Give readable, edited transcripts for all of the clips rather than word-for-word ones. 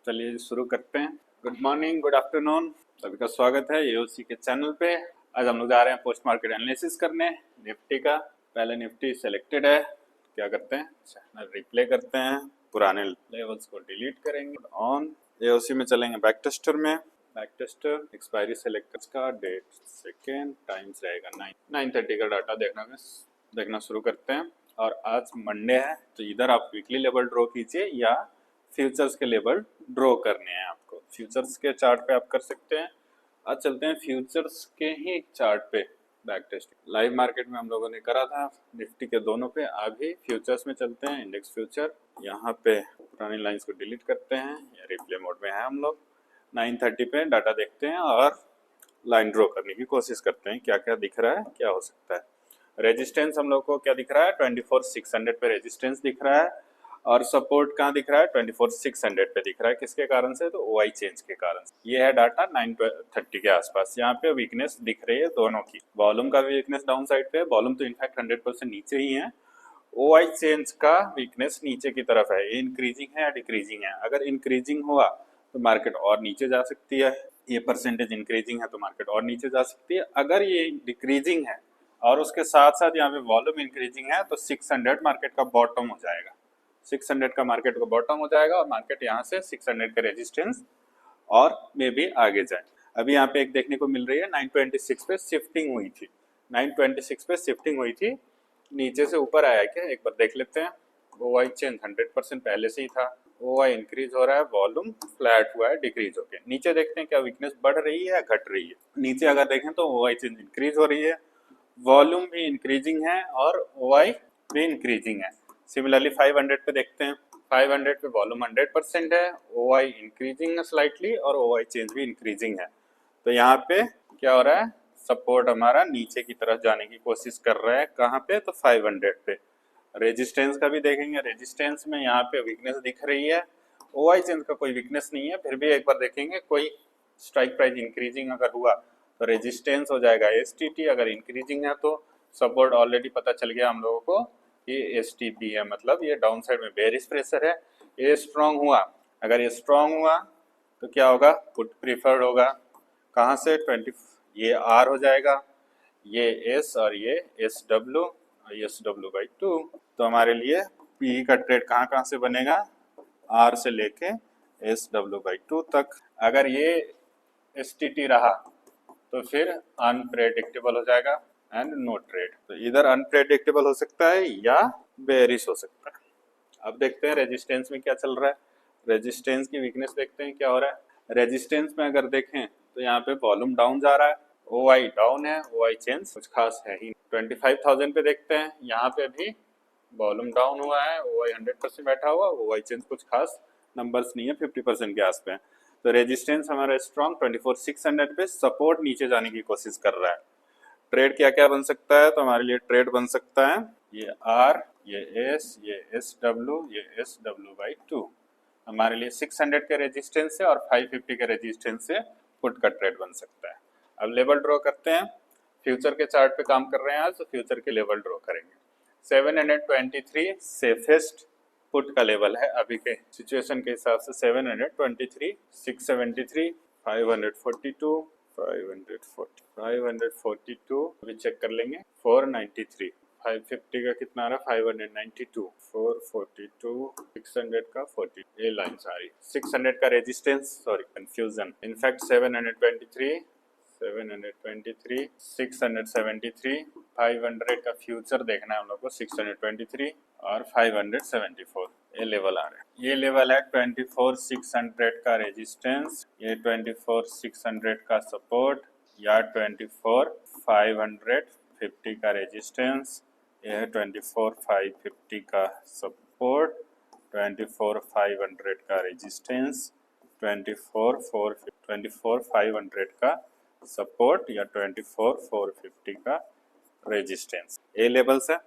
चलिए शुरू करते हैं। गुड मॉर्निंग, गुड आफ्टरनून, सभी का स्वागत है एओसी के चैनल पे। आज हम लोग जा रहे हैं पोस्ट मार्केट एनालिसिस करने निफ्टी का। पहले निफ्टी सेलेक्टेड है, क्या करते हैं चैनल रिप्ले करते हैं, पुराने लेवल्स को डिलीट करेंगे। ऑन एओसी में चलेंगे बैक टेस्टर में। बैक टेस्टर एक्सपायरी सेलेक्ट का डेट सेकेंड टाइम्स रहेगा 9:30 का डाटा देखना शुरू करते हैं। और आज मंडे है तो इधर आप वीकली लेवल ड्रॉ कीजिए या फ्यूचर्स के लेवल ड्रॉ करने हैं आपको। फ्यूचर्स के चार्ट पे आप कर सकते हैं। आज चलते हैं फ्यूचर्स के ही चार्ट पे बैक टेस्ट। लाइव मार्केट में हम लोगों ने करा था निफ्टी के दोनों पे, अभी फ्यूचर्स में चलते हैं। इंडेक्स फ्यूचर यहाँ पे पुरानी लाइंस को डिलीट करते हैं या रिप्ले मोड में है हम लोग। 9:30 पे डाटा देखते हैं और लाइन ड्रॉ करने की कोशिश करते हैं। क्या क्या दिख रहा है, क्या हो सकता है। रेजिस्टेंस हम लोग को क्या दिख रहा है, 24,600 पे रेजिस्टेंस दिख रहा है और सपोर्ट कहाँ दिख रहा है, 24,600 पे दिख रहा है। किसके कारण से, तो ओआई चेंज के कारण से। ये है डाटा 9:30 के आसपास। यहाँ पे वीकनेस दिख रही है दोनों की। वॉल्यूम का वीकनेस डाउन साइड पे है, वॉल्यूम तो इनफैक्ट 100% नीचे ही है। ओआई चेंज का वीकनेस नीचे की तरफ है। ये इंक्रीजिंग है या डिक्रीजिंग है। अगर इंक्रीजिंग हुआ तो मार्केट और नीचे जा सकती है। ये परसेंटेज इंक्रीजिंग है तो मार्केट और नीचे जा सकती है। अगर ये डिक्रीजिंग है और उसके साथ साथ यहाँ पे वॉल्यूम इंक्रीजिंग है तो 600 मार्केट का बॉटम हो जाएगा। 600 का मार्केट का बॉटम हो जाएगा और मार्केट यहाँ से 600 का रेजिस्टेंस और मे भी आगे जाए। अभी यहाँ पे एक देखने को मिल रही है 926 पे शिफ्टिंग हुई थी। 926 पे शिफ्टिंग हुई थी, नीचे से ऊपर आया क्या, एक बार देख लेते हैं। ओआई चेंज 100% पहले से ही था। ओआई इंक्रीज हो रहा है, वॉल्यूम फ्लैट हुआ है डिक्रीज होके। नीचे देखते हैं क्या वीकनेस बढ़ रही है या घट रही है। नीचे अगर देखें तो ओआई चेंज इंक्रीज हो रही है, वॉल्यूम भी इंक्रीजिंग है और ओआई भी इंक्रीजिंग है। सिमिलरली 500 पे देखते हैं। 500 पे वॉल्यूम 100% है, ओआई इंक्रीजिंग है स्लाइटली और ओआई चेंज भी इंक्रीजिंग है। तो यहाँ पे क्या हो रहा है, सपोर्ट हमारा नीचे की तरफ जाने की कोशिश कर रहा है। कहाँ पे, तो 500 पे। रेजिस्टेंस का भी देखेंगे, रेजिस्टेंस में यहाँ पे वीकनेस दिख रही है। ओआई चेंज का कोई वीकनेस नहीं है, फिर भी एक बार देखेंगे कोई स्ट्राइक प्राइस इंक्रीजिंग अगर हुआ तो रेजिस्टेंस हो जाएगा एसटीटी। अगर इंक्रीजिंग है तो सपोर्ट ऑलरेडी पता चल गया हम लोगों को, ये एसटीपी है, मतलब ये डाउन साइड में बेरिश प्रेशर है। ये स्ट्रांग हुआ, अगर ये स्ट्रांग हुआ तो क्या होगा, पुट प्रीफर्ड होगा। कहाँ से, 20, ये आर हो जाएगा, ये एस और ये S W, S W by 2। तो हमारे लिए पी का ट्रेड कहाँ कहाँ से बनेगा, आर से लेके एस डब्ल्यू बाई 2 तक। अगर ये एस टी टी रहा तो फिर अनप्रेडिक्टेबल हो जाएगा एंड नो ट्रेड। तो इधर अनप्रेडिक्टेबल हो सकता है या बेरिश हो सकता है। अब देखते हैं रेजिस्टेंस में क्या चल रहा है। रेजिस्टेंस की वीकनेस देखते हैं क्या हो रहा है। रेजिस्टेंस में अगर देखें तो यहाँ पे वॉल्यूम डाउन जा रहा है, ओआई डाउन है, ओआई चेंज कुछ खास है ही। 25,000 पे देखते हैं, यहाँ पे भी वॉल्यूम डाउन हुआ है, ओआई 100% बैठा हुआ, ओआई चेंज कुछ खास नंबर्स नहीं है, 50% के आस पे। तो रेजिस्टेंस हमारा स्ट्रॉन्ग 24,600 पे, सपोर्ट नीचे जाने की कोशिश कर रहा है। ट्रेड क्या क्या बन सकता है, तो हमारे लिए ट्रेड बन सकता है ये आर, ये एस, ये एस डब्ल्यू, ये एस डब्ल्यू बाई 2। हमारे लिए 600 के रेजिस्टेंस से और 550 के रेजिस्टेंस से पुट का ट्रेड बन सकता है। अब लेवल ड्रॉ करते हैं। फ्यूचर के चार्ट पे काम कर रहे हैं आज, तो फ्यूचर के लेवल ड्रॉ करेंगे। 723 सेफेस्ट पुट का लेवल है अभी के सिचुएशन के हिसाब से। 723, 673, 542, 542 अभी चेक कर लेंगे। 493, 550 का कितना आ रहा है, 592, 442, 600 का 40, ये लाइन सारी। 600 का रेजिस्टेंस, सॉरी कंफ्यूजन, इनफैक्ट 723, 673, 500 का फ्यूचर देखना है हम लोग को, 623 और 574 ये लेवल आ रहे हैं। ये लेवल है 24,600 का रेजिस्टेंस, ये 24,600 का सपोर्ट या 24,550 का रेजिस्टेंस, ये है 24,550 का सपोर्ट, 24,500 का रेजिस्टेंस, 24,500 का सपोर्ट या 24,450 का रेजिस्टेंस। ये लेवल्स है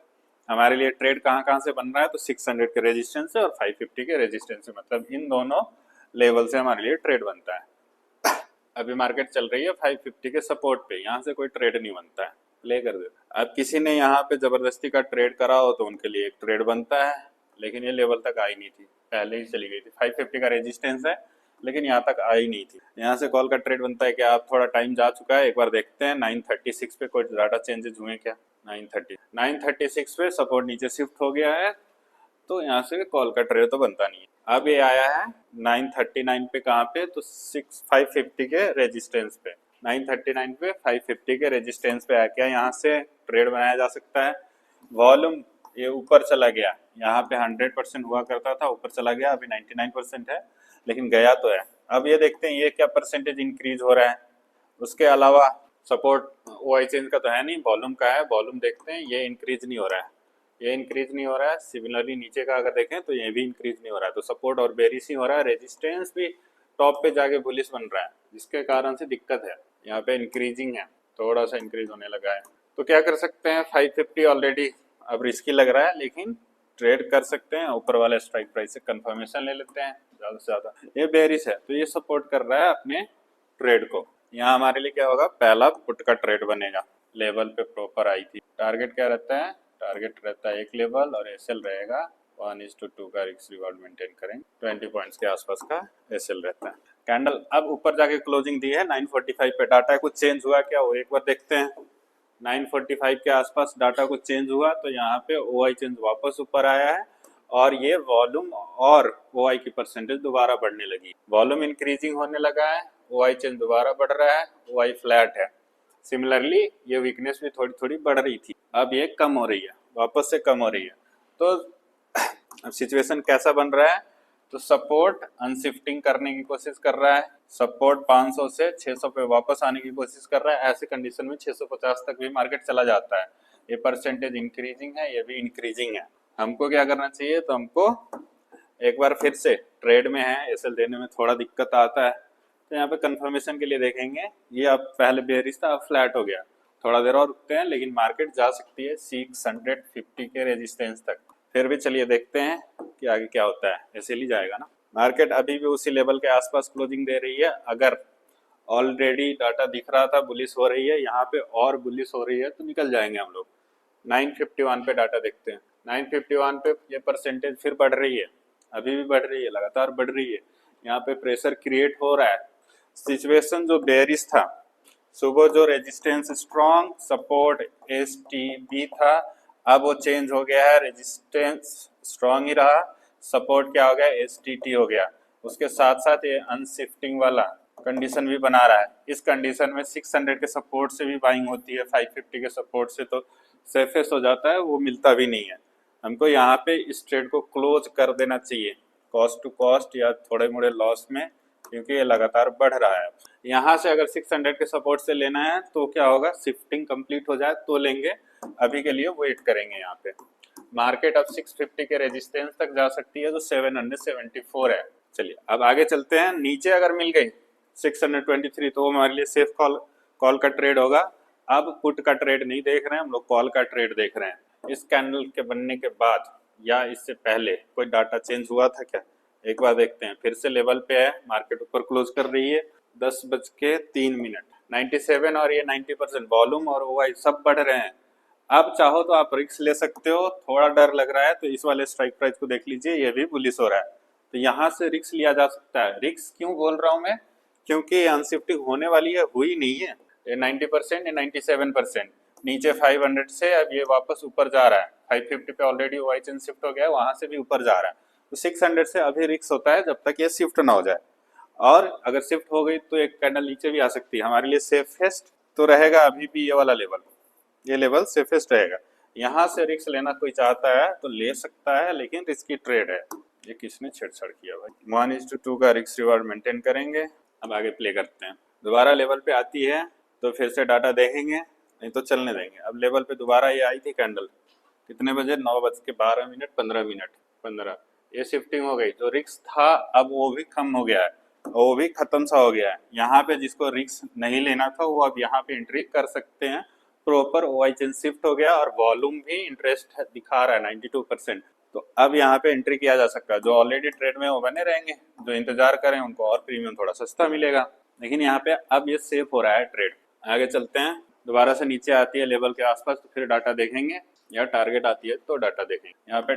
हमारे लिए। ट्रेड कहाँ कहाँ से बन रहा है, तो 600 के रेजिस्टेंस से और 550 के रेजिस्टेंस से, मतलब इन दोनों लेवल से हमारे लिए ट्रेड बनता है। अभी मार्केट चल रही है 550 के सपोर्ट पे, यहाँ से कोई ट्रेड नहीं बनता है, प्ले कर देता। अब किसी ने यहाँ पे जबरदस्ती का ट्रेड करा हो तो उनके लिए एक ट्रेड बनता है, लेकिन ये लेवल तक आई नहीं थी, पहले ही चली गई थी। 550 का रेजिस्टेंस है, लेकिन यहाँ तक आई नहीं थी। यहाँ से कॉल का ट्रेड बनता है कि आप थोड़ा टाइम जा चुका है, एक बार देखते हैं 936 पे कोई डाटा चेंजेस हुए क्या। 936 पे सपोर्ट नीचे शिफ्ट हो गया है, तो यहाँ से कॉल का ट्रेड तो बनता नहीं है। अब ये आया है 939 पे, कहाँ पे, तो 550 के रेजिस्टेंस पे, 939 पे 550 के रेजिस्टेंस पे आया। क्या यहाँ से ट्रेड बनाया जा सकता है? वॉल्यूम ये ऊपर चला गया, यहाँ पे 100% हुआ करता था, ऊपर चला गया, अभी 99% है, लेकिन गया तो है। अब ये देखते हैं ये क्या परसेंटेज इंक्रीज हो रहा है। उसके अलावा सपोर्ट वाई चेंज का तो है नहीं, वॉल्यूम का है। वॉल्यूम देखते हैं, ये इंक्रीज नहीं हो रहा है, ये इंक्रीज नहीं हो रहा है। सिमिलरली नीचे का अगर देखें तो ये भी इंक्रीज नहीं हो रहा है, तो सपोर्ट और बेरिश ही हो रहा है। रेजिस्टेंस भी टॉप पे जाके बुलिश बन रहा है, जिसके कारण से दिक्कत है। यहाँ पे इंक्रीजिंग है, थोड़ा सा इंक्रीज होने लगा है। तो क्या कर सकते हैं, 550 ऑलरेडी अब रिस्की लग रहा है, लेकिन ट्रेड कर सकते हैं। ऊपर वाले स्ट्राइक प्राइस से कंफर्मेशन ले लेते हैं ज़्यादा से ज़्यादा। ये बेरिश है, तो ये सपोर्ट कर रहा है अपने ट्रेड को। यहाँ हमारे लिए क्या होगा, पहला पुट का ट्रेड बनेगा। लेवल पे प्रॉपर आई थी। टारगेट क्या रहता है, टारगेट रहता है एक लेवल, और एसएल रहेगा 1:2 का रिस्क रिवार्ड मेंटेन करेंगे। 20 पॉइंट्स के आसपास का एसएल रहता है। कैंडल अब ऊपर जाके क्लोजिंग दी है 945 पे। डाटा कुछ चेंज हुआ क्या, वो एक बार देखते हैं। 945 के आसपास डाटा कुछ चेंज हुआ, तो यहाँ पे ओआई चेंज वापस ऊपर आया है, और ये वॉल्यूम और ओआई की परसेंटेज दोबारा बढ़ने लगी। वॉल्यूम इंक्रीजिंग होने लगा है, ओआई चेंज दोबारा बढ़ रहा है, ओआई फ्लैट है। सिमिलरली ये वीकनेस भी थोड़ी थोड़ी बढ़ रही थी, अब ये कम हो रही है, वापस से कम हो रही है। तो अब सिचुएशन कैसा बन रहा है, तो सपोर्ट अनशिफ्टिंग करने की कोशिश कर रहा है। सपोर्ट 500 से 600 पे वापस आने की कोशिश कर रहा है। ऐसे कंडीशन में 650 तक भी मार्केट चला जाता है। ये परसेंटेज इंक्रीजिंग है, ये भी इंक्रीजिंग है। हमको क्या करना चाहिए, तो हमको एक बार फिर से ट्रेड में है, एसएल देने में थोड़ा दिक्कत आता है, तो यहाँ पे कंफर्मेशन के लिए देखेंगे। ये अब पहले बेरिश था, अब फ्लैट हो गया, थोड़ा देर और रुकते हैं, लेकिन मार्केट जा सकती है 650 के रेजिस्टेंस तक। फिर भी चलिए देखते हैं कि आगे क्या होता है। ऐसे ही जाएगा ना मार्केट। अभी भी उसी लेवल के आसपास क्लोजिंग दे रही है। अगर ऑलरेडी डाटा दिख रहा था बुलिश हो रही है, यहाँ पे और बुलिश हो रही है, तो निकल जाएंगे हम लोग। 951 पे डाटा देखते हैं। 951 पे ये परसेंटेज फिर बढ़ रही है, अभी भी बढ़ रही है, लगातार बढ़ रही है। यहाँ पे प्रेशर क्रिएट हो रहा है। सिचुएशन जो बेरिश था, सुबह जो रेजिस्टेंस स्ट्रॉन्ग सपोर्ट एसटीबी था, अब वो चेंज हो गया है, रेजिस्टेंस स्ट्रॉन्ग ही रहा, सपोर्ट क्या हो गया, एसटीटी हो गया। उसके साथ साथ ये अनशिफ्टिंग वाला कंडीशन भी बना रहा है। इस कंडीशन में 600 के सपोर्ट से भी बाइंग होती है, 550 के सपोर्ट से तो सेफेस्ट हो जाता है, वो मिलता भी नहीं है। हमको यहाँ पे इस ट्रेड को क्लोज कर देना चाहिए, कॉस्ट टू कॉस्ट या थोड़े मोड़े लॉस में, क्योंकि ये लगातार बढ़ रहा है। यहाँ से अगर 600 के सपोर्ट से लेना है तो क्या होगा, शिफ्टिंग कंप्लीट हो जाए तो लेंगे, अभी के लिए वेट करेंगे। यहाँ पे मार्केट अब 650 के रेजिस्टेंस तक जा सकती है, जो 774 है। चलिए अब आगे चलते हैं। नीचे अगर मिल गई 623 तो वो हमारे लिए सेफ कॉल का ट्रेड होगा। अब पुट का ट्रेड नहीं देख रहे हैं हम लोग, कॉल का ट्रेड देख रहे हैं। इस कैंडल के बनने के बाद या इससे पहले कोई डाटा चेंज हुआ था क्या, एक बार देखते हैं। फिर से लेवल पे है, मार्केट ऊपर क्लोज कर रही है 10:03। 97 और ये 90% वॉल्यूम और ओआई सब बढ़ रहे हैं। अब चाहो तो आप रिस्क ले सकते हो। थोड़ा डर लग रहा है तो इस वाले स्ट्राइक प्राइस को देख लीजिए, ये भी बुलिश हो रहा है, तो यहाँ से रिस्क लिया जा सकता है। रिस्क क्यों बोल रहा हूँ मैं, क्योंकि अनशिफ्टिंग होने वाली है, हुई नहीं है। ये 90% या 97% नीचे 500 से अब ये वापस ऊपर जा रहा है। 550 पे ऑलरेडी ओआई चेन शिफ्ट हो गया है, वहां से भी ऊपर जा रहा है। तो 600 से अभी रिस्क होता है जब तक ये शिफ्ट ना हो जाए, और अगर शिफ्ट हो गई तो एक कैंडल नीचे भी आ सकती है। हमारे लिए सेफेस्ट तो रहेगा अभी भी ये वाला लेवल, ये लेवल सेफेस्ट रहेगा। यहाँ से रिस्क लेना कोई चाहता है तो ले सकता है, लेकिन रिस्की ट्रेड है। ये किसने छेड़छाड़ किया भाई। 1:2 का रिस्क रिवार्ड मेंटेन करेंगे। अब आगे प्ले करते हैं। दोबारा लेवल पे आती है तो फिर से डाटा देखेंगे, नहीं तो चलने देंगे। अब लेवल पे दोबारा ये आई थी कैंडल, कितने बजे, 9:12 15 ये शिफ्टिंग हो गई। जो रिस्क था अब वो भी कम हो गया है, वो भी खत्म सा हो गया है। यहाँ पे जिसको रिस्क नहीं लेना था वो अब यहाँ पे एंट्री कर सकते हैं। प्रॉपर ओआई चेन शिफ्ट हो गया और वॉल्यूम भी इंटरेस्ट दिखा रहा है 92%। तो अब यहाँ पे एंट्री किया जा सकता है। जो ऑलरेडी ट्रेड में वो बने रहेंगे, जो इंतजार करें उनको और प्रीमियम थोड़ा सस्ता मिलेगा। लेकिन यहाँ पे अब ये सेफ हो रहा है ट्रेड। आगे चलते हैं। दोबारा से नीचे आती है लेवल के आसपास तो फिर डाटा देखेंगे, या टारगेट आती है तो डाटा देखेंगे। यहाँ पे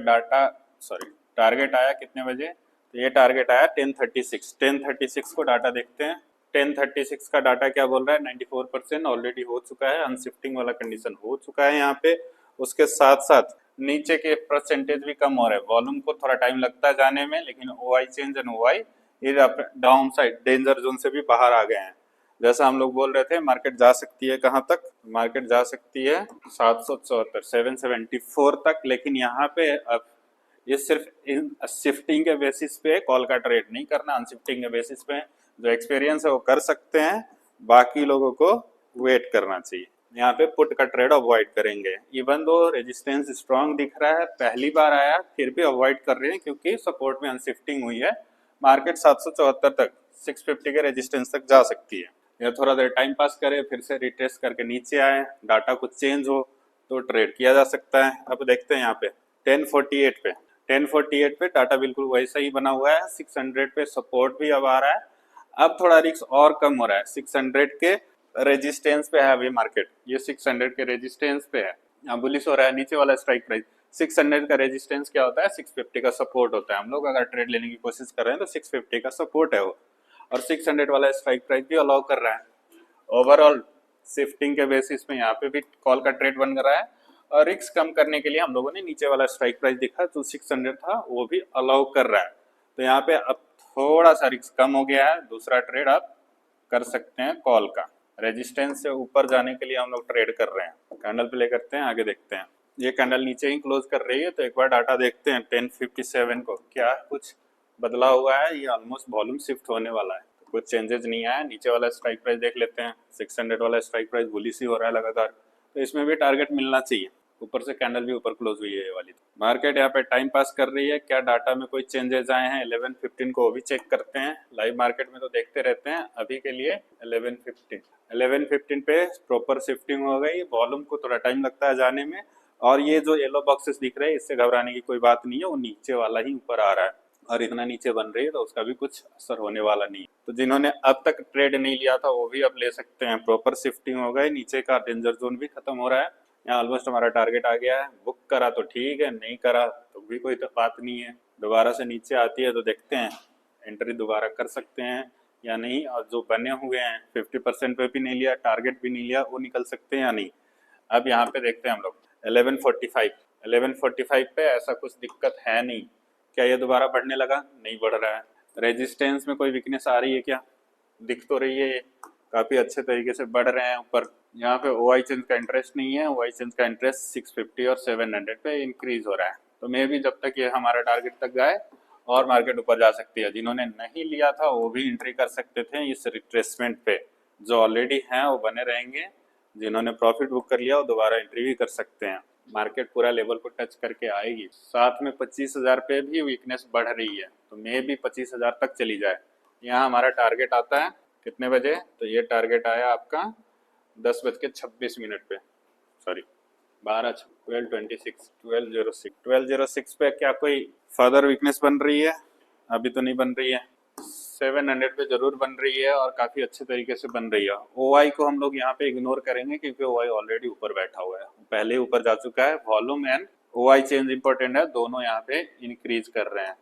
टारगेट आया कितने बजे, ये टारगेट आया 1036। 1036 को डाटा देखते हैं। 1036 का डाटा क्या बोल रहा है, 94% ऑलरेडी हो चुका है, अनशिफ्टिंग वाला कंडीशन हो चुका है यहाँ पे। उसके साथ साथ नीचे के परसेंटेज भी कम हो रहे हैं। वॉल्यूम को थोड़ा टाइम लगता है जाने में, लेकिन ओआई चेंज एंड ओआई ये डाउन साइड डेंजर जोन से भी बाहर आ गए हैं। जैसा हम लोग बोल रहे थे मार्केट जा सकती है कहाँ तक, मार्केट जा सकती है 774 774 तक, लेकिन यहाँ पे अब ये सिर्फ इन शिफ्टिंग के बेसिस पे कॉल का ट्रेड नहीं करना, अनशिफ्टिंग के बेसिस पे जो एक्सपीरियंस है वो कर सकते हैं, बाकी लोगों को वेट करना चाहिए। यहाँ पे पुट का ट्रेड अवॉइड करेंगे। इवन दो रेजिस्टेंस स्ट्रांग दिख रहा है, पहली बार आया, फिर भी अवॉइड कर रहे हैं क्योंकि सपोर्ट में अनशिफ्टिंग हुई है। मार्केट 774 तक 650 के रेजिस्टेंस तक जा सकती है। या थोड़ा देर टाइम पास करे, फिर से रिट्रेस करके नीचे आए, डाटा कुछ चेंज हो तो ट्रेड किया जा सकता है। अब देखते हैं यहाँ पे 1048 पे 1048 पे डाटा बिल्कुल वैसा ही बना हुआ है। 600 पे सपोर्ट भी अब आ रहा है। अब थोड़ा रिस्क और कम हो रहा है। 600 के रेजिस्टेंस पे है अभी मार्केट, ये 600 के रेजिस्टेंस पे है। यहाँ बुलिश हो रहा है। नीचे वाला स्ट्राइक प्राइस 600 का रेजिस्टेंस क्या होता है, 650 का सपोर्ट होता है। हम लोग अगर ट्रेड लेने की कोशिश कर रहे हैं तो 650 का सपोर्ट है वो, और 600 वाला स्ट्राइक प्राइस भी अलाउ कर रहा है। ओवरऑल शिफ्टिंग के बेसिस पे यहाँ पे भी कॉल का ट्रेड बन रहा है, और रिस्क कम करने के लिए हम लोगों ने नीचे वाला स्ट्राइक प्राइस दिखा जो 600 था वो भी अलाउ कर रहा है। तो यहाँ पे अब थोड़ा सा रिस्क कम हो गया है। दूसरा ट्रेड आप कर सकते हैं कॉल का। रेजिस्टेंस से ऊपर जाने के लिए हम लोग ट्रेड कर रहे हैं। कैंडल प्ले करते हैं, आगे देखते हैं। ये कैंडल नीचे ही क्लोज कर रही है, तो एक बार डाटा देखते हैं 1057 को क्या कुछ बदला हुआ है। ये ऑलमोस्ट वॉल्यूम शिफ्ट होने वाला है, तो कुछ चेंजेस नहीं आया। नीचे वाला स्ट्राइक प्राइस देख लेते हैं। 600 वाला स्ट्राइक प्राइस बुलिश ही हो रहा है लगातार, तो इसमें भी टारगेट मिलना चाहिए। ऊपर से कैंडल भी ऊपर क्लोज हुई है ये वाली। मार्केट यहाँ पे टाइम पास कर रही है। क्या डाटा में कोई चेंजेस आए हैं 11:15 को, वो भी चेक करते हैं। लाइव मार्केट में तो देखते रहते हैं। अभी के लिए 11:15 पे प्रॉपर शिफ्टिंग हो गई। वॉल्यूम को थोड़ा टाइम लगता है जाने में, और ये जो येलो बॉक्सेस दिख रहे हैं इससे घबराने की कोई बात नहीं है। वो नीचे वाला ही ऊपर आ रहा है, और इतना नीचे बन रही है तो उसका भी कुछ असर होने वाला नहीं है। तो जिन्होंने अब तक ट्रेड नहीं लिया था वो भी अब ले सकते हैं। प्रॉपर शिफ्टिंग हो गई, नीचे का डेंजर जोन भी खत्म हो रहा है। यहाँ ऑलमोस्ट हमारा टारगेट आ गया है। बुक करा तो ठीक है, नहीं करा तो भी कोई बात नहीं है। दोबारा से नीचे आती है तो देखते हैं एंट्री दोबारा कर सकते हैं या नहीं। और जो बने हुए हैं 50% पे भी नहीं लिया, टारगेट भी नहीं लिया, वो निकल सकते हैं या नहीं। अब यहाँ पे देखते हैं हम लोग 1145 पे ऐसा कुछ दिक्कत है नहीं। क्या ये दोबारा बढ़ने लगा? नहीं बढ़ रहा है। रेजिस्टेंस में कोई वीकनेस आ रही है क्या? दिख तो रही है, ये काफ़ी अच्छे तरीके से बढ़ रहे हैं ऊपर। यहाँ पे ओआई चेंज का इंटरेस्ट नहीं है। ओआई चेंज का इंटरेस्ट 650 और 700 पे इंक्रीज हो रहा है। तो मे भी जब तक ये हमारा टारगेट तक जाए और मार्केट ऊपर जा सकती है। जिन्होंने नहीं लिया था वो भी एंट्री कर सकते थे इस रिट्रेसमेंट पे। जो ऑलरेडी हैं वो बने रहेंगे, जिन्होंने प्रॉफिट बुक कर लिया वो दोबारा एंट्री भी कर सकते हैं। मार्केट पूरा लेवल को टच करके आएगी। साथ में 25,000 पे भी वीकनेस बढ़ रही है, तो मे भी 25,000 तक चली जाए। यहाँ हमारा टारगेट आता है कितने बजे? तो ये टारगेट आया आपका 10:26 पे, सॉरी 12:06 पे। क्या कोई फर्दर वीकनेस बन रही है? अभी तो नहीं बन रही है। 700 पे जरूर बन रही है, और काफ़ी अच्छे तरीके से बन रही है। ओआई को हम लोग यहाँ पे इग्नोर करेंगे क्योंकि ओआई ऑलरेडी ऊपर बैठा हुआ है, पहले ऊपर जा चुका है। Volume and OI change important है, दोनों यहाँ पे इंक्रीज कर रहे हैं।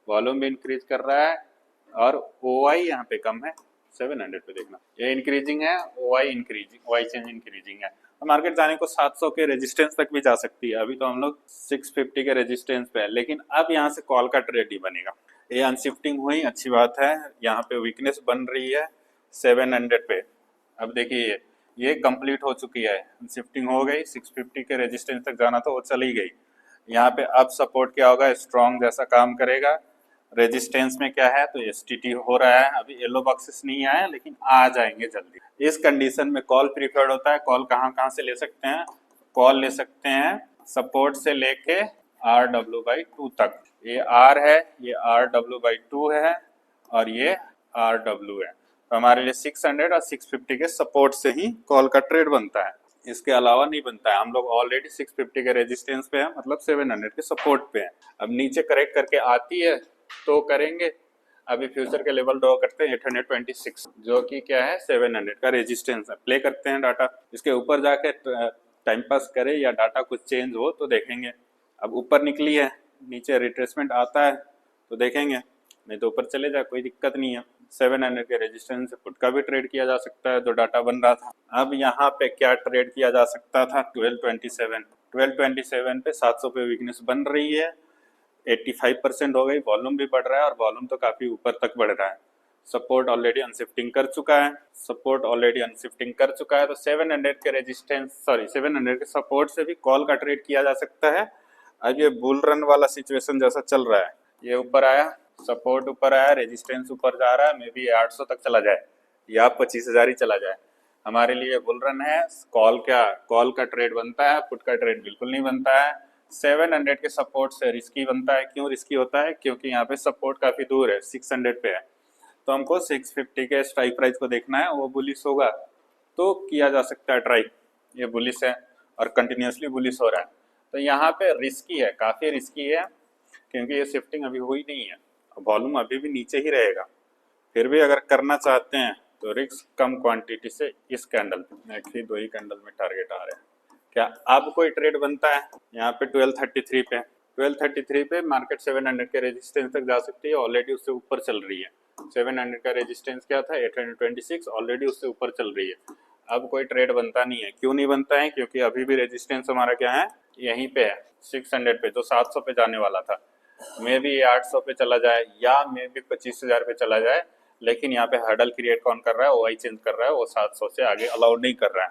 वॉल्यूम भी इंक्रीज कर रहा है और ओआई यहाँ पे कम है। 700 पे देखना, ये इंक्रीजिंग है, OI increasing, OI change increasing है। तो मार्केट जाने को 700 के रेजिस्टेंस तक भी जा सकती है। अभी तो हम लोग 650 के रेजिस्टेंस पे है, लेकिन अब यहाँ से कॉल का ट्रेड ही बनेगा। ये अनशिफ्टिंग हुई, अच्छी बात है। यहाँ पे वीकनेस बन रही है 700 पे। अब देखिए ये कंप्लीट हो चुकी है, अनशिफ्टिंग हो गई। 650 के रेजिस्टेंस तक जाना तो वो चली गई। यहाँ पे अब सपोर्ट क्या होगा? स्ट्रॉन्ग जैसा काम करेगा। रेजिस्टेंस में क्या है? तो एसटीटी हो रहा है। अभी येलो बॉक्सेस नहीं आए, लेकिन आ जाएंगे जल्दी। इस कंडीशन में कॉल प्रीफर्ड होता है। कॉल कहाँ कहाँ से ले सकते हैं? कॉल ले सकते हैं सपोर्ट से लेके RW/2 तक। ये R है, ये RW/2 है, और ये RW है। तो हमारे लिए 600 और 650 के सपोर्ट से ही कॉल का ट्रेड बनता है, इसके अलावा नहीं बनता है। हम लोग ऑलरेडी 650 के रेजिस्टेंस पे है, मतलब 700 के सपोर्ट पे है। अब नीचे करेक्ट करके आती है तो करेंगे। अभी फ्यूचर के लेवल ड्रॉ करते हैं 826, जो कि क्या है 700 का रेजिस्टेंस है। प्ले करते हैं डाटा, इसके ऊपर जाके टाइम पास करे या डाटा कुछ चेंज हो तो देखेंगे। अब ऊपर निकली है, नीचे रिट्रेसमेंट आता है तो देखेंगे। नहीं तो ऊपर चले जाए, कोई दिक्कत नहीं है। 700 के रेजिस्टेंस से पुट का भी ट्रेड किया जा सकता है, जो डाटा बन रहा था। अब यहाँ पे क्या ट्रेड किया जा सकता था, 1227 पे 700 पे वीकनेस बन रही है, 85% हो गई, वॉल्यूम भी बढ़ रहा है और वॉल्यूम तो काफी ऊपर तक बढ़ रहा है। सपोर्ट ऑलरेडी अनशिफ्टिंग कर चुका है, तो 700 के रेजिस्टेंस 700 के सपोर्ट से भी कॉल का ट्रेड किया जा सकता है। अब ये बुल रन वाला सिचुएशन जैसा चल रहा है, ये ऊपर आया, सपोर्ट ऊपर आया, रेजिस्टेंस ऊपर जा रहा है, मे बी 800 तक चला जाए या 25,000 ही चला जाए, हमारे लिए बुल रन है। कॉल का ट्रेड बनता है, पुट का ट्रेड बिल्कुल नहीं बनता है। 700 के सपोर्ट से रिस्की बनता है। क्यों रिस्की होता है? क्योंकि यहाँ पे सपोर्ट काफी दूर है, 600 पे है, तो हमको 650 के स्ट्राइक प्राइस को देखना है, वो बुलिश होगा तो किया जा सकता है ट्राई। ये बुलिश है और कंटिन्यूसली बुलिश हो रहा है, तो यहाँ पे रिस्की है, काफ़ी रिस्की है, क्योंकि ये शिफ्टिंग अभी हुई नहीं है, वॉल्यूम अभी भी नीचे ही रहेगा। फिर भी अगर करना चाहते हैं तो रिस्क कम क्वांटिटी से इस कैंडल में, एक्चुअली 2 ही कैंडल में टारगेट आ रहे हैं। क्या अब कोई ट्रेड बनता है? यहाँ पे 1233 पे मार्केट 700 के रेजिस्टेंस तक जा सकती है, ऑलरेडी उससे ऊपर चल रही है। 700 का रेजिस्टेंस क्या था? 826, ऑलरेडी उससे ऊपर चल रही है। अब कोई ट्रेड बनता नहीं है। क्यों नहीं बनता है? क्योंकि अभी भी रेजिस्टेंस हमारा क्या है, यहीं पे है 600 पे, जो 700 पे जाने वाला था। मे भी 800 पे चला जाए या मे भी 25,000 पे चला जाए, लेकिन यहाँ पे हर्डल क्रिएट कौन कर रहा है? ओआई चेंज कर रहा है, वो 700 से आगे अलाउड नहीं कर रहा है।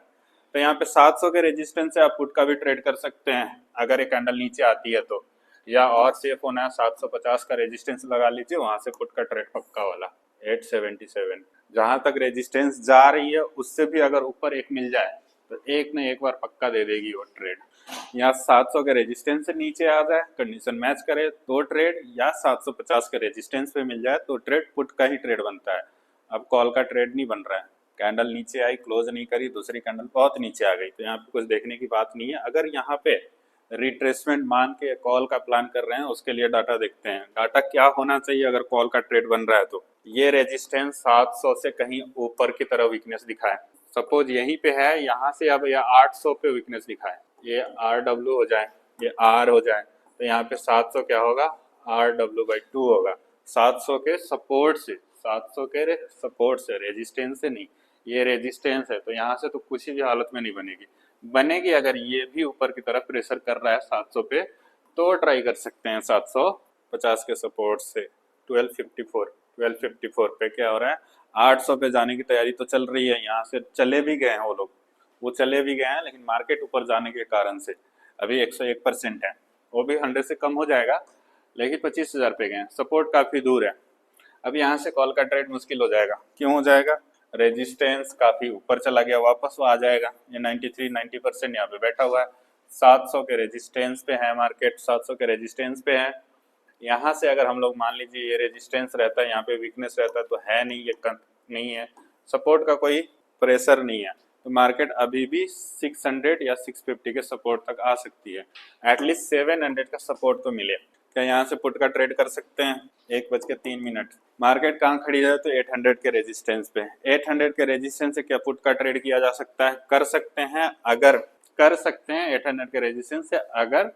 तो यहाँ पे 700 के रेजिस्टेंस से आप पुट का भी ट्रेड कर सकते हैं अगर एक कैंडल नीचे आती है तो, या और सेफ होना है 750 का रेजिस्टेंस लगा लीजिए, वहां से पुट का ट्रेड पक्का वाला 877। जहां तक रेजिस्टेंस जा रही है उससे भी अगर ऊपर एक मिल जाए तो एक न एक बार पक्का दे देगी वो ट्रेड। यहाँ 700 के रेजिस्टेंस से नीचे आ जाए, कंडीशन मैच करे तो ट्रेड, या 750 के रेजिस्टेंस पे मिल जाए तो ट्रेड, पुट का ही ट्रेड बनता है। अब कॉल का ट्रेड नहीं बन रहा है। कैंडल नीचे आई, क्लोज नहीं करी, दूसरी कैंडल बहुत नीचे आ गई, तो यहाँ पे कुछ देखने की बात नहीं है। अगर यहाँ पे रिट्रेसमेंट मान के कॉल का प्लान कर रहे हैं, उसके लिए डाटा देखते हैं। डाटा क्या होना चाहिए अगर कॉल का ट्रेड बन रहा है? तो ये रेजिस्टेंस 700 से कहीं ऊपर की तरह वीकनेस दिखाए। सपोज यहीं पे है, यहाँ से अब यह 800 पे वीकनेस दिखाए, ये RW हो जाए, ये R हो जाए, तो यहाँ पे 700 क्या होगा? RW/2 होगा। 700 के सपोर्ट से, 700 के सपोर्ट से, रेजिस्टेंस से नहीं। ये रेजिस्टेंस है, तो यहाँ से तो कुछ भी हालत में नहीं बनेगी। अगर ये भी ऊपर की तरफ प्रेशर कर रहा है 700 पे, तो ट्राई कर सकते हैं 750 के सपोर्ट से। 1254 पे क्या हो रहा है? 800 पे जाने की तैयारी तो चल रही है, यहाँ से चले भी गए हैं वो चले भी गए हैं, लेकिन मार्केट ऊपर जाने के कारण से अभी 101% है, वो भी 100 से कम हो जाएगा, लेकिन 25,000 पे गए हैं, सपोर्ट काफ़ी दूर है। अब यहाँ से कॉल का ट्रेड मुश्किल हो जाएगा। क्यों हो जाएगा? रेजिस्टेंस काफ़ी ऊपर चला गया, वापस वो आ जाएगा। ये 90% यहाँ पे बैठा हुआ है, 700 के रेजिस्टेंस पे है मार्केट, 700 के रेजिस्टेंस पे है। यहाँ से अगर हम लोग मान लीजिए ये रेजिस्टेंस रहता है, यहाँ पे वीकनेस रहता है, तो है नहीं, ये नहीं है, सपोर्ट का कोई प्रेशर नहीं है, तो मार्केट अभी भी 600 या 650 के सपोर्ट तक आ सकती है। एटलीस्ट 700 का सपोर्ट तो मिले। क्या यहाँ से पुट का ट्रेड कर सकते हैं? 1:03। मार्केट कहाँ खड़ी है? तो 800 के रेजिस्टेंस पे। 800 के रेजिस्टेंस से क्या पुट का ट्रेड किया जा सकता है? कर सकते हैं, अगर कर सकते हैं 800 के रेजिस्टेंस से, अगर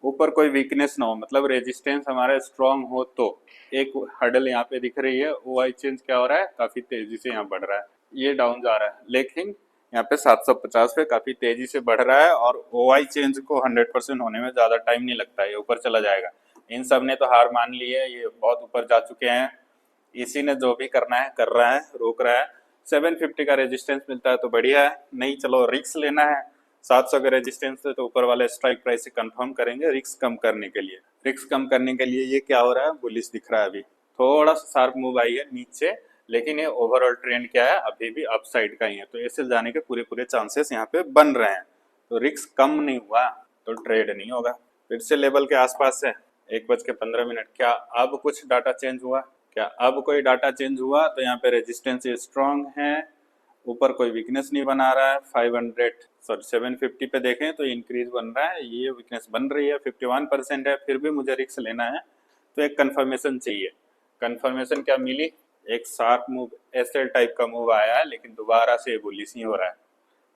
ऊपर कोई वीकनेस ना हो, मतलब रेजिस्टेंस हमारा स्ट्रांग हो। तो एक हर्डल यहाँ पे दिख रही है, ओआई चेंज क्या हो रहा है? काफी तेजी से यहाँ बढ़ रहा है, ये डाउन जा रहा है, लेकिन यहाँ पे 750 पे काफी तेजी से बढ़ रहा है, और ओआई चेंज को 100% होने में ज्यादा टाइम नहीं लगता है, ये ऊपर चला जाएगा। इन सब ने तो हार मान ली है, ये बहुत ऊपर जा चुके हैं, इसी ने जो भी करना है कर रहा है, रोक रहा है। 750 का रेजिस्टेंस मिलता है तो बढ़िया है, नहीं चलो रिस्क लेना है। 700 के रेजिस्टेंस से तो ऊपर वाले स्ट्राइक प्राइस से कंफर्म करेंगे रिस्क कम करने के लिए। ये क्या हो रहा है? बुलिश दिख रहा है, अभी थोड़ा सा शार्प मूव आई है नीचे, लेकिन ये ओवरऑल ट्रेंड क्या है? अभी भी अपसाइड का ही है, तो ऐसे जाने के पूरे चांसेस यहाँ पे बन रहे हैं। तो रिस्क कम नहीं हुआ तो ट्रेड नहीं होगा। फिर से लेवल के आसपास है, 1:15। क्या अब कुछ डाटा चेंज हुआ? क्या अब कोई डाटा चेंज हुआ? तो यहाँ पे रेजिस्टेंस स्ट्रांग है, ऊपर कोई वीकनेस नहीं बना रहा है। 750 पे देखें तो इंक्रीज बन रहा है, ये वीकनेस बन रही है, 51% है, फिर भी मुझे रिस्क लेना है, तो एक कंफर्मेशन चाहिए। कंफर्मेशन क्या मिली? एक शार्प मूव, एसएल टाइप का मूव आया है, लेकिन दोबारा से बुलिश नहीं हो रहा है,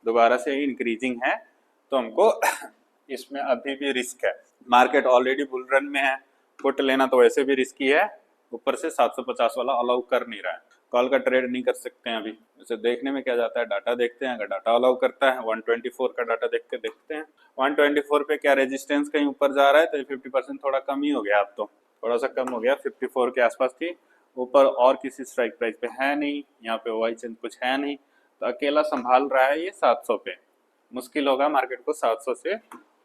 दोबारा से इंक्रीजिंग है, तो हमको इसमें अभी भी रिस्क है। मार्केट ऑलरेडी बुल रन में है, पुट लेना तो वैसे भी रिस्की है, ऊपर से 750 वाला अलाउ कर नहीं रहा है, कॉल का ट्रेड नहीं कर सकते हैं अभी। वैसे देखने में क्या जाता है, डाटा देखते हैं, अगर डाटा अलाउ करता है 124 का डाटा देख के देखते हैं 124 पे क्या रेजिस्टेंस कहीं ऊपर जा रहा है, तो 50% थोड़ा कम ही हो गया, अब तो थोड़ा सा कम हो गया, 54 के आसपास थी ऊपर, और किसी स्ट्राइक प्राइस पे है नहीं, यहाँ पे ओआई चेंज कुछ है नहीं, तो अकेला संभाल रहा है ये 700 पे। मुश्किल होगा मार्केट को 700 से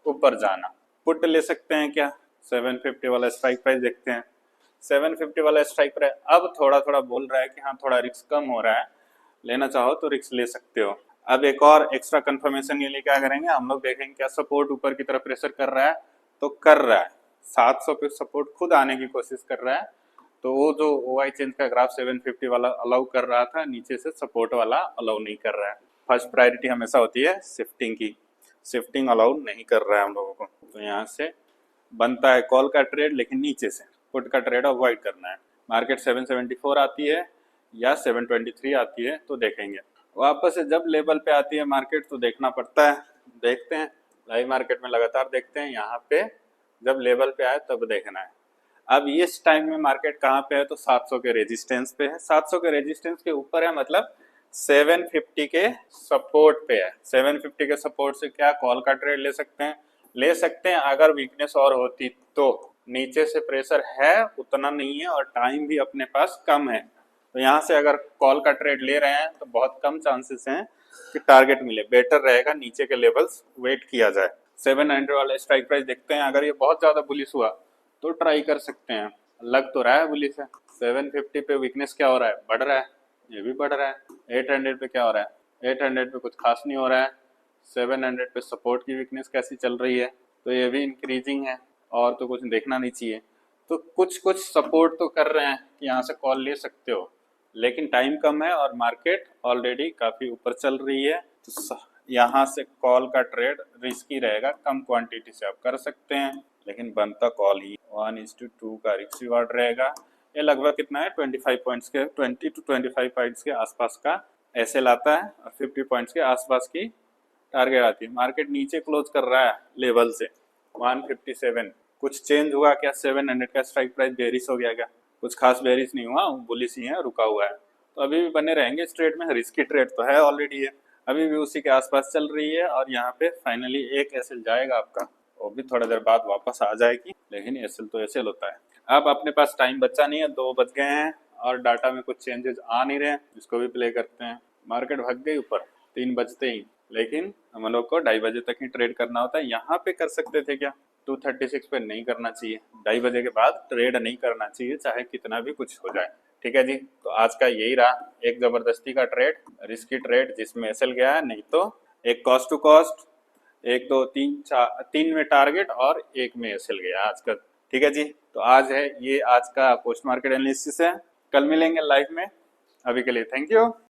ऊपर जाना। पुट ले सकते हैं क्या, 750 वाला स्ट्राइक प्राइस देखते हैं, 750 वाला स्ट्राइक प्राइस अब थोड़ा थोड़ा बोल रहा है कि हाँ थोड़ा रिस्क कम हो रहा है, लेना चाहो तो रिस्क ले सकते हो। अब एक और एक्स्ट्रा कंफर्मेशन के लिए क्या करेंगे हम लोग, देखेंगे क्या सपोर्ट ऊपर की तरफ प्रेशर कर रहा है, तो कर रहा है 700 पे सपोर्ट खुद आने की कोशिश कर रहा है, तो वो जो ओआई चेंज का ग्राफ 750 वाला अलाउ कर रहा था, नीचे से सपोर्ट वाला अलाउ नहीं कर रहा है। फर्स्ट प्रायोरिटी हमेशा होती है शिफ्टिंग की, शिफ्टिंग अलाउ नहीं कर रहा है हम लोगों को, तो यहाँ से बनता है कॉल का ट्रेड, लेकिन नीचे से पुट का ट्रेड अवॉइड करना है। मार्केट 774 आती है या 723 आती है तो देखेंगे, वापस से जब लेवल पे आती है मार्केट तो देखना पड़ता है, देखते हैं लाइव मार्केट में लगातार देखते हैं, यहाँ पे जब लेवल पे आए तब देखना है। अब इस टाइम में मार्केट कहाँ पे है, तो 700 के रेजिस्टेंस पे है, 700 के रेजिस्टेंस के ऊपर है, मतलब 750 के सपोर्ट पे है। 750 के सपोर्ट से क्या कॉल का ट्रेड ले सकते हैं, ले सकते हैं अगर वीकनेस और होती तो। नीचे से प्रेशर है उतना नहीं है और टाइम भी अपने पास कम है, तो यहाँ से अगर कॉल का ट्रेड ले रहे हैं तो बहुत कम चांसेस हैं कि टारगेट मिले, बेटर रहेगा नीचे के लेवल्स वेट किया जाए। 700 वाला स्ट्राइक प्राइस देखते हैं, अगर ये बहुत ज़्यादा बुलिश हुआ तो ट्राई कर सकते हैं, लग तो रहा है बुलिश है। 750 पे वीकनेस क्या हो रहा है, बढ़ रहा है, ये भी बढ़ रहा है। 800 पे क्या हो रहा है, 800 पे कुछ खास नहीं हो रहा है। 700 पे सपोर्ट की वीकनेस कैसी चल रही है, तो ये भी इंक्रीजिंग है, और तो कुछ देखना नहीं चाहिए। तो कुछ कुछ सपोर्ट तो कर रहे हैं कि यहाँ से कॉल ले सकते हो, लेकिन टाइम कम है और मार्केट ऑलरेडी काफ़ी ऊपर चल रही है, तो यहाँ से कॉल का ट्रेड रिस्की रहेगा। कम क्वांटिटी से आप कर सकते हैं, लेकिन बनता कॉल ही 1:2 का रिस्क रिवार्ड रहेगा। ये लगभग कितना है, 25 पॉइंट्स के, 20 to 25 पॉइंट्स के आसपास का एसएल आता है और 50 पॉइंट्स के आसपास की टारगेट आती है। मार्केट नीचे क्लोज कर रहा है लेवल से 157, कुछ चेंज हुआ क्या, 700 का स्ट्राइक प्राइस बेरिश हो गया क्या, कुछ खास बेरिश नहीं हुआ, बुलिश ही है, रुका हुआ है, तो अभी भी बने रहेंगे इस ट्रेड में। रिस्की ट्रेड तो है ऑलरेडी है, अभी भी उसी के आसपास चल रही है, और यहाँ पे फाइनली एक एसएल जाएगा आपका, वो भी थोड़ा देर बाद वापस आ जाएगी, लेकिन एसएल तो एसएल होता है। अब अपने पास टाइम बचा नहीं है, 2 बज गए हैं और डाटा में कुछ चेंजेस आ नहीं रहे, इसको भी प्ले करते हैं। मार्केट भाग गई ऊपर 3 बजते ही, लेकिन हम लोग को 2:30 बजे तक ही ट्रेड करना होता है। यहाँ पे कर सकते थे क्या, 236 पे नहीं करना चाहिए, 2:30 बजे के बाद ट्रेड नहीं करना चाहिए, चाहे कितना भी कुछ हो जाए। ठीक है जी, तो आज का यही रहा, एक जबरदस्ती का ट्रेड, रिस्की ट्रेड जिसमें एसएल गया है, नहीं तो एक कॉस्ट टू कॉस्ट, 1 2 3 4 3 में टारगेट और 1 में एसएल गया आज का। ठीक है जी, तो आज है ये, आज का पोस्ट मार्केट एनालिसिस है, कल मिलेंगे लाइव में। अभी के लिए थैंक यू।